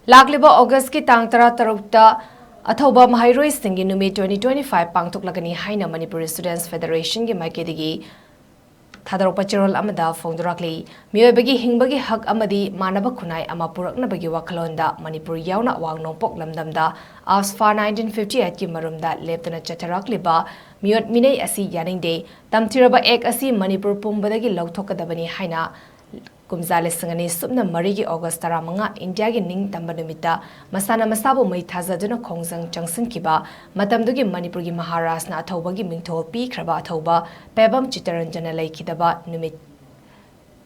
Lakliba August ki tang tarukta Athouba Maheiroishinggi Numit 2025 Pangthoklagani HAINA MANIPUR Students Federation gi MAIKEIDAGI THADORAKPA CHEROL AMADA PHONGDORAKLI Mioibagi Hingbagi Hak Amadi Manaba Khunai Ama Puraknabagi Wakhalonda Manipur Yauna Wangnongpok Lamdamda ASFA 1958 ki marumda leptana CHEROL Miot Minei asi yaningde Tamthiraba Ek asi Manipur Pumbadagi Lauthokadabani HAINA Kumzale Sangani Subna Marigi August Taramanga India gi Ning Tamba Numita Masana Masabu Mai Thazaduna Khongzang Changsan Kiba Matamdugi Manipur gi Maharashna Athouba gi Mingthol Pi Khraba Athouba Pebam Chitaranjana Laikidaba Numit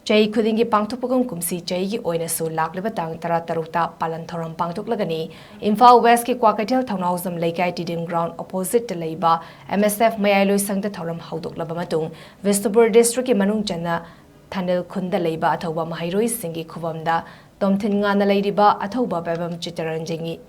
Chai Khudingi Pangthokpagam Kumsi Chai gi Oina Su Lakliba Tang Tarukta Palanthoram Pangthoklagani Imphal West ki Kwakaithel Thaunauzam Laikai Tidim Ground opposite Laiba MSF Maheiroishinggi Thoram Haudoklaba Matung Vishnupur District ki Manung Chana Thanel Khunda Leiba Athouba Maheiroishinggi Khuvamda Tomthin Ngana Leidiba Athouba Pebam Chitaranjingi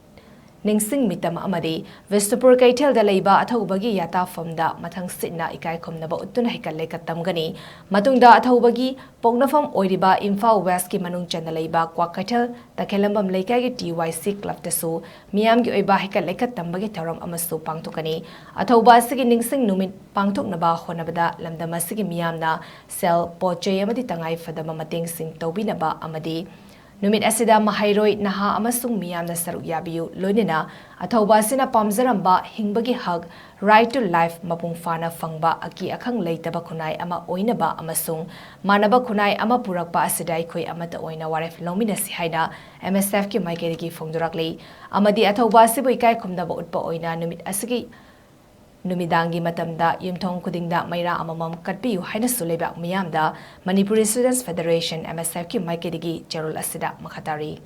Ningsing Mitam Amadi Vishnupur Kaithel da Leiba Athouba gi Yata Famda Mathang Sitna Ikai Khomnaba Uttuna Hikal Lekatamgani Matungda Athouba gi Pognafam Oiriba Imphal West ki Manung Chana Leiba Kwakaithel Takhelambam Leikai gi TYC Club Tasu Miam gi Oiba Hikal Lekatambagi Thoram Amasu Pangthokani Athouba asigi Ningsing Numit Pangthoknaba Honabada Lamdam asigi Miamna Sel Pochey amadi Tangai Fadama Mateng Sing Tobinaba Amadi Numit asida Mahairoi Naha amasung Miyamna Saruk Yabiyu Loinina Athouba sina pamzaramba hingbagi hag right to life mapung fana fangba aki akhang leitaba khunai ama oinaba amasung manaba khunai ama purakpa asidai khoi amata oina waref lomina si haina MSF ki MAIKEIDAGI PHONGDORAKLI amadi Athouba sibu ikai khumdaba utpa oina numit asigi Numidangi matamda yumthong kudingda maira amamam katpiyu haina suleba miyamda Manipuri Students Federation MSF ki MAIKEIDAGI CHEROL asida makhatari